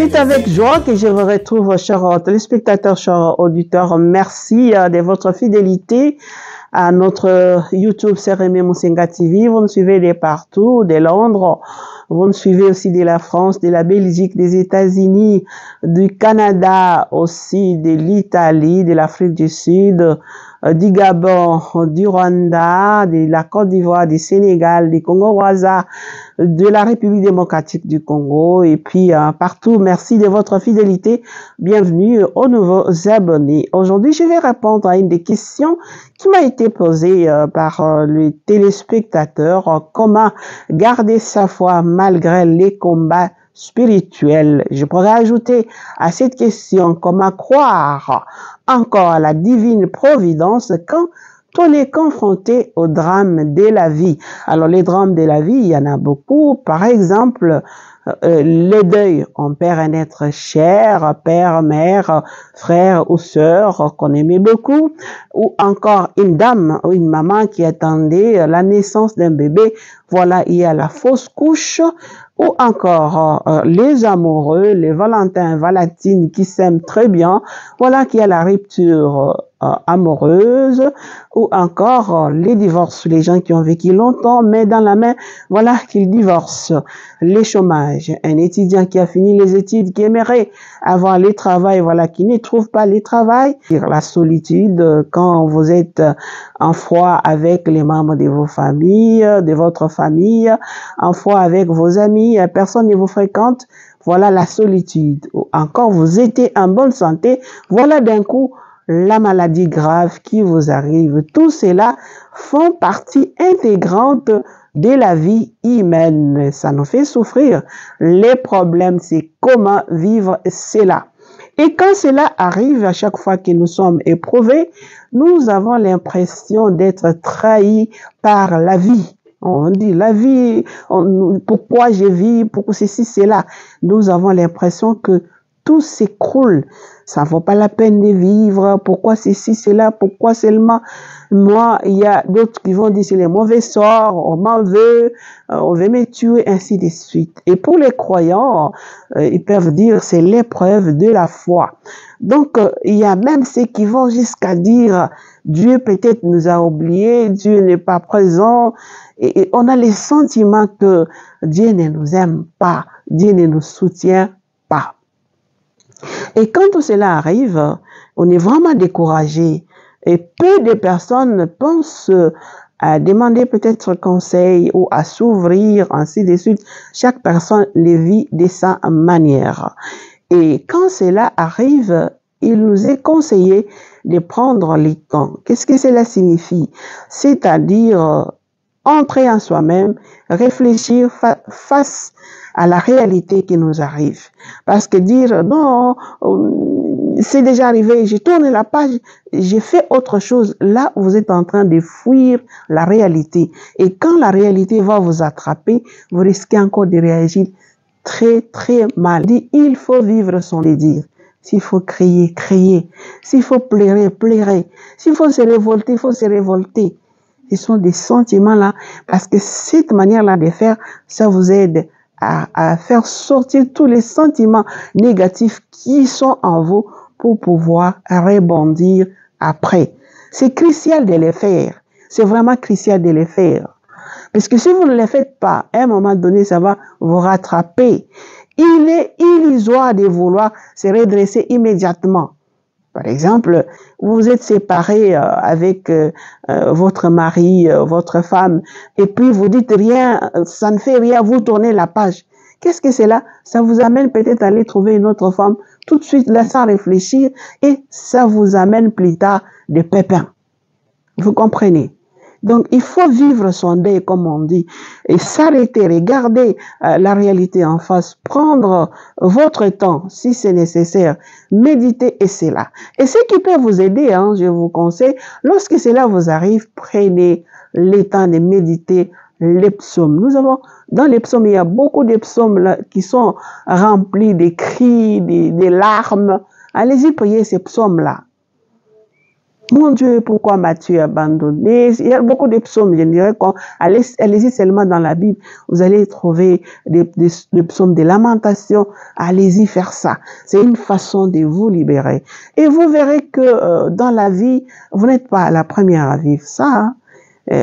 C'est avec joie que je vous retrouve, chers téléspectateurs, chers auditeurs. Merci de votre fidélité à notre YouTube CRM Moussenga TV. Vous nous suivez de partout, de Londres. Vous nous suivez aussi de la France, de la Belgique, des États-Unis, du Canada, aussi de l'Italie, de l'Afrique du Sud, du Gabon, du Rwanda, de la Côte d'Ivoire, du Sénégal, du Congo-Brazza, de la République démocratique du Congo et puis partout. Merci de votre fidélité. Bienvenue aux nouveaux abonnés. Aujourd'hui, je vais répondre à une des questions qui m'a été posée par le téléspectateur. Comment garder sa foi malgré les combats spirituels? Je pourrais ajouter à cette question comment croire encore à la divine providence quand on est confronté au drame de la vie. Alors, les drames de la vie, il y en a beaucoup. Par exemple, le deuil. On perd un être cher, père, mère, frère ou sœur qu'on aimait beaucoup. Ou encore une dame ou une maman qui attendait la naissance d'un bébé. Voilà, il y a la fausse couche. Ou encore les amoureux, les Valentins, Valentines qui s'aiment très bien. Voilà qu'il y a la rupture amoureuse. Ou encore les divorces, les gens qui ont vécu longtemps, mais dans la main, voilà qu'ils divorcent. Les chômages, un étudiant qui a fini les études, qui aimerait avoir le travail, voilà, qui ne trouve pas le travail. La solitude, quand vous êtes en froid avec les membres de vos familles, de votre famille, en froid avec vos amis, personne ne vous fréquente, voilà la solitude. Ou encore, vous étiez en bonne santé, voilà d'un coup, la maladie grave qui vous arrive. Tout cela font partie intégrante de la vie humaine. Ça nous fait souffrir. Les problèmes, c'est comment vivre cela. Et quand cela arrive, à chaque fois que nous sommes éprouvés, nous avons l'impression d'être trahis par la vie. On dit la vie, pourquoi je vis, pourquoi ceci, cela. Nous avons l'impression que tout s'écroule. Ça ne vaut pas la peine de vivre. Pourquoi ceci, cela, pourquoi seulement moi? Il y a d'autres qui vont dire c'est les mauvais sorts, on m'en veut, on veut me tuer, ainsi de suite. Et pour les croyants, ils peuvent dire c'est l'épreuve de la foi. Donc, il y a même ceux qui vont jusqu'à dire Dieu peut-être nous a oubliés, Dieu n'est pas présent. Et on a le sentiment que Dieu ne nous aime pas, Dieu ne nous soutient pas. Et quand tout cela arrive, on est vraiment découragé. Et peu de personnes pensent à demander peut-être conseil ou à s'ouvrir, ainsi de suite. Chaque personne le vit de sa manière. Et quand cela arrive, il nous est conseillé de prendre le temps. Qu'est-ce que cela signifie? C'est-à-dire entrer en soi-même, réfléchir face à la réalité qui nous arrive. Parce que dire, non, c'est déjà arrivé, j'ai tourné la page, j'ai fait autre chose. Là, vous êtes en train de fuir la réalité. Et quand la réalité va vous attraper, vous risquez encore de réagir très, très mal. Il faut vivre son désir. S'il faut crier, crier. S'il faut pleurer, pleurer. S'il faut se révolter, il faut se révolter. Ce sont des sentiments-là, parce que cette manière-là de faire, ça vous aide à faire sortir tous les sentiments négatifs qui sont en vous pour pouvoir rebondir après. C'est crucial de les faire. C'est vraiment crucial de les faire. Parce que si vous ne les faites pas, à un moment donné, ça va vous rattraper. Il est illusoire de vouloir se redresser immédiatement. Par exemple, vous êtes séparé avec votre mari, votre femme, et puis vous dites rien, ça ne fait rien, vous tournez la page. Qu'est-ce que c'est là? Ça vous amène peut-être à aller trouver une autre femme tout de suite, là, sans réfléchir, et ça vous amène plus tard des pépins. Vous comprenez? Donc, il faut vivre son deuil, comme on dit, et s'arrêter, regarder la réalité en face, prendre votre temps, si c'est nécessaire, méditer, et c'est là. Et ce qui peut vous aider, je vous conseille, lorsque cela vous arrive, prenez le temps de méditer les psaumes. Dans les psaumes, il y a beaucoup de psaumes là, qui sont remplis de cris, de larmes. Allez-y, priez ces psaumes-là. Mon Dieu, pourquoi m'as-tu abandonné? Il y a beaucoup de psaumes, je dirais, allez-y seulement dans la Bible, vous allez trouver des psaumes de lamentation. Allez-y faire ça. C'est une façon de vous libérer. Et vous verrez que dans la vie, vous n'êtes pas la première à vivre ça. Hein?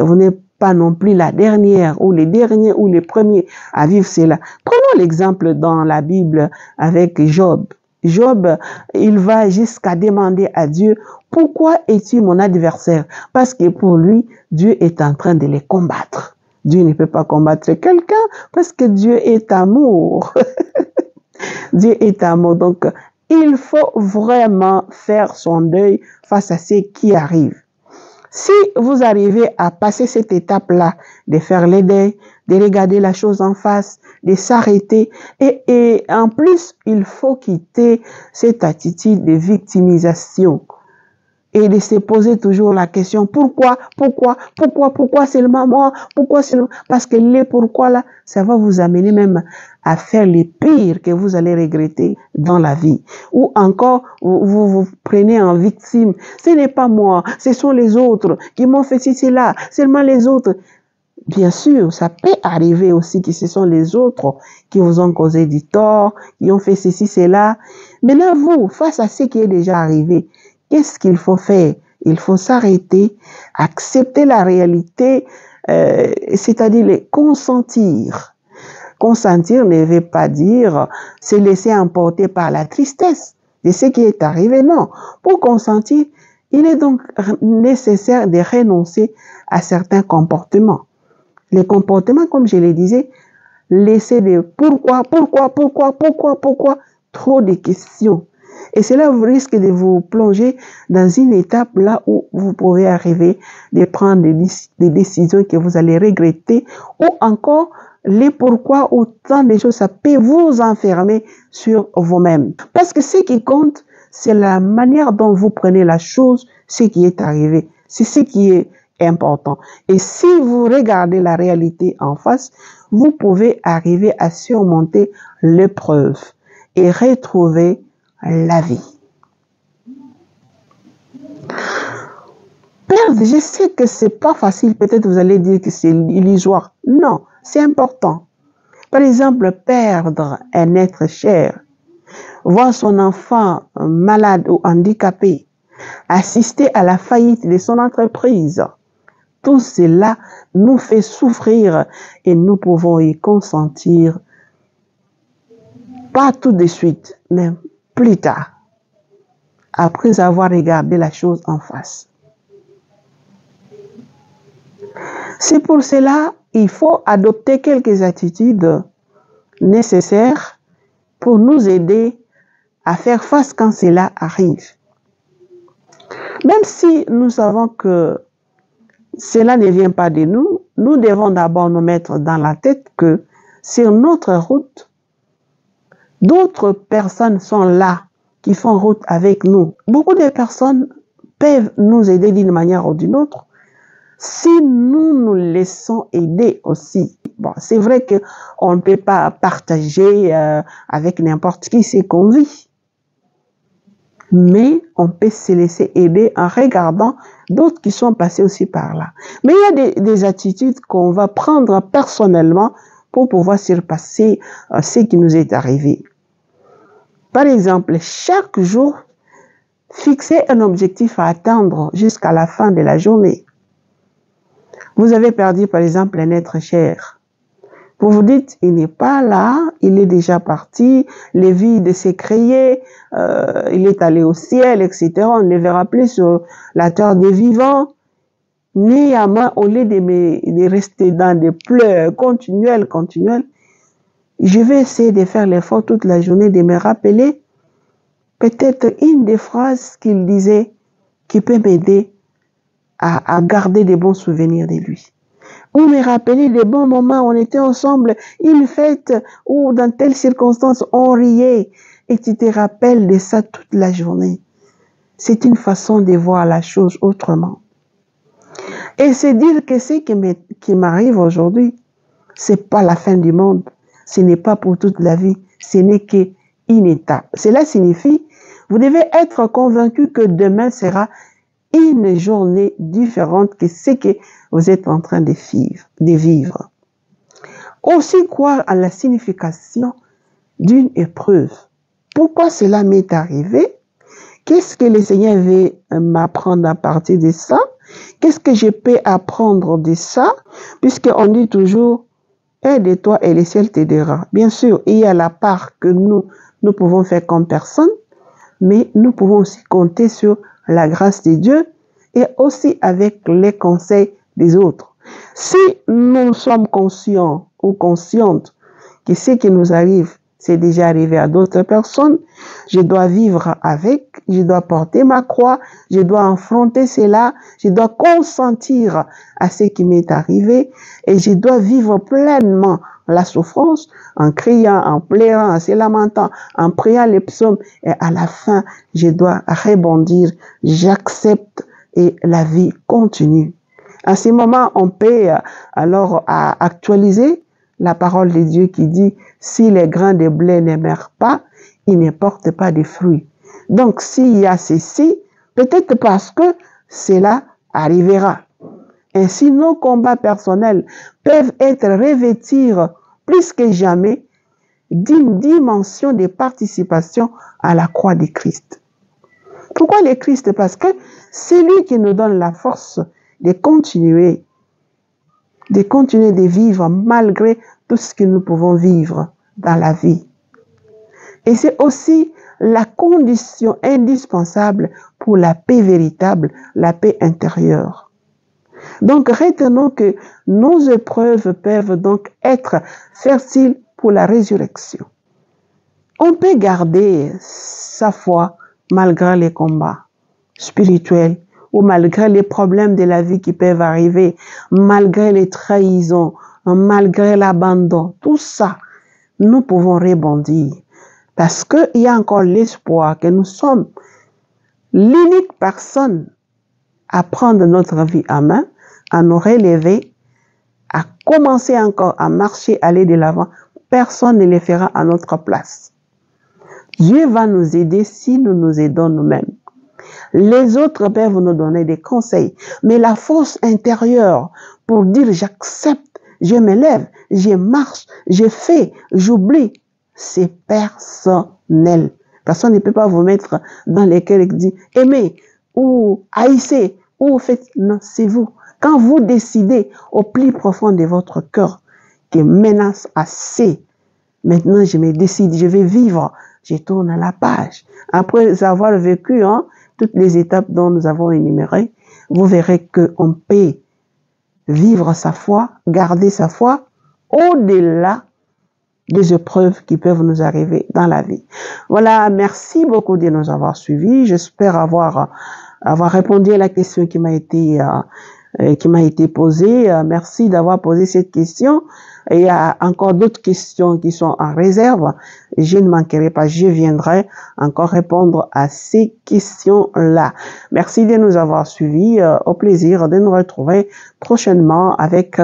Vous n'êtes pas non plus la dernière ou les derniers ou les premiers à vivre cela. Prenons l'exemple dans la Bible avec Job. Job, il va jusqu'à demander à Dieu, pourquoi es-tu mon adversaire? Parce que pour lui, Dieu est en train de les combattre. Dieu ne peut pas combattre quelqu'un parce que Dieu est amour. Dieu est amour. Donc, il faut vraiment faire son deuil face à ce qui arrive. Si vous arrivez à passer cette étape-là, de faire les deuils, de regarder la chose en face, de s'arrêter, et en plus, il faut quitter cette attitude de victimisation et de se poser toujours la question, pourquoi seulement moi, pourquoi seulement, parce que les pourquoi là, ça va vous amener même à faire les pires que vous allez regretter dans la vie. Ou encore, vous prenez en victime, ce n'est pas moi, ce sont les autres qui m'ont fait ceci, là, seulement les autres. Bien sûr, ça peut arriver aussi que ce sont les autres qui vous ont causé du tort, qui ont fait ceci, cela. Maintenant, vous, face à ce qui est déjà arrivé, qu'est-ce qu'il faut faire? Il faut s'arrêter, accepter la réalité, c'est-à-dire les consentir. Consentir ne veut pas dire se laisser emporter par la tristesse de ce qui est arrivé, non. Pour consentir, il est donc nécessaire de renoncer à certains comportements. Les comportements, comme je le disais, laisser des pourquoi, trop de questions. Et cela risque de vous plonger dans une étape là où vous pouvez arriver de prendre des décisions que vous allez regretter, ou encore les pourquoi, autant de choses, ça peut vous enfermer sur vous-même. Parce que ce qui compte, c'est la manière dont vous prenez la chose, ce qui est arrivé. C'est ce qui est important. Et si vous regardez la réalité en face, vous pouvez arriver à surmonter l'épreuve et retrouver la vie. Perdre, je sais que c'est pas facile, peut-être vous allez dire que c'est illusoire. Non, c'est important. Par exemple, perdre un être cher, voir son enfant malade ou handicapé, assister à la faillite de son entreprise. Tout cela nous fait souffrir et nous pouvons y consentir, pas tout de suite, mais plus tard, après avoir regardé la chose en face. C'est pour cela qu'il faut adopter quelques attitudes nécessaires pour nous aider à faire face quand cela arrive. Même si nous savons que cela ne vient pas de nous, nous devons d'abord nous mettre dans la tête que sur notre route, d'autres personnes sont là, qui font route avec nous. Beaucoup de personnes peuvent nous aider d'une manière ou d'une autre si nous nous laissons aider aussi. Bon, c'est vrai qu'on ne peut pas partager avec n'importe qui ce qu'on vit. Mais on peut se laisser aider en regardant d'autres qui sont passés aussi par là. Mais il y a des attitudes qu'on va prendre personnellement pour pouvoir surpasser ce qui nous est arrivé. Par exemple, chaque jour, fixez un objectif à atteindre jusqu'à la fin de la journée. Vous avez perdu, par exemple, un être cher. Vous vous dites, il n'est pas là, il est déjà parti, le vide s'est créé, il est allé au ciel, etc. On ne le verra plus sur la terre des vivants. Néanmoins, au lieu de rester dans des pleurs continuels, je vais essayer de faire l'effort toute la journée de me rappeler peut-être une des phrases qu'il disait qui peut m'aider à garder des bons souvenirs de lui. Ou me rappeler des bons moments où on était ensemble, une fête ou dans telle circonstance on riait et tu te rappelles de ça toute la journée. C'est une façon de voir la chose autrement. Et c'est dire que ce qui m'arrive aujourd'hui, c'est pas la fin du monde. Ce n'est pas pour toute la vie. Ce n'est qu'une étape. Cela signifie, vous devez être convaincu que demain sera une journée différente que ce que vous êtes en train de vivre. Aussi croire à la signification d'une épreuve. Pourquoi cela m'est arrivé? Qu'est-ce que le Seigneur veut m'apprendre à partir de ça? Qu'est-ce que je peux apprendre de ça? Puisqu'on dit toujours, aide-toi et le ciel t'aidera. Bien sûr, il y a la part que nous pouvons faire comme personne, mais nous pouvons aussi compter sur la grâce de Dieu et aussi avec les conseils des autres. Si nous sommes conscients ou conscientes que ce qui nous arrive, c'est déjà arrivé à d'autres personnes, je dois vivre avec, je dois porter ma croix, je dois affronter cela, je dois consentir à ce qui m'est arrivé et je dois vivre pleinement la souffrance en criant, en pleurant, en se lamentant, en priant les psaumes et à la fin, je dois rebondir, j'accepte et la vie continue. À ce moment, on peut alors actualiser la parole de Dieu qui dit « Si les grains de blé ne meurent pas, ils ne portent pas de fruits. » Donc, s'il y a ceci, peut-être parce que cela arrivera. Ainsi, nos combats personnels peuvent être revêtis plus que jamais d'une dimension de participation à la croix de Christ. Pourquoi le Christ? Parce que c'est lui qui nous donne la force de continuer de vivre malgré tout ce que nous pouvons vivre dans la vie. Et c'est aussi la condition indispensable pour la paix véritable, la paix intérieure. Donc, retenons que nos épreuves peuvent donc être fertiles pour la résurrection. On peut garder sa foi malgré les combats spirituels ou malgré les problèmes de la vie qui peuvent arriver, malgré les trahisons, malgré l'abandon, tout ça, nous pouvons rebondir. Parce qu'il y a encore l'espoir que nous sommes l'unique personne à prendre notre vie en main, à nous relever, à commencer encore à marcher, aller de l'avant. Personne ne le fera à notre place. Dieu va nous aider si nous nous aidons nous-mêmes. Les autres peuvent nous donner des conseils, mais la force intérieure pour dire j'accepte, je me lève, je marche, je fais, j'oublie, c'est personnel. Personne ne peut pas vous mettre dans les cœurs et dire aimez ou haïssez ou faites. Non, c'est vous. Quand vous décidez au plus profond de votre cœur que menace assez, maintenant je me décide, je vais vivre, je tourne à la page. Après avoir vécu toutes les étapes dont nous avons énumérées, vous verrez qu'on peut vivre sa foi, garder sa foi au-delà des épreuves qui peuvent nous arriver dans la vie. Voilà, merci beaucoup de nous avoir suivis. J'espère avoir répondu à la question qui m'a été posée. Merci d'avoir posé cette question. Il y a encore d'autres questions qui sont en réserve. Je ne manquerai pas, je viendrai encore répondre à ces questions-là. Merci de nous avoir suivis. Au plaisir de nous retrouver prochainement avec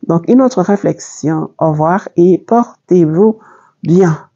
donc une autre réflexion. Au revoir et portez-vous bien.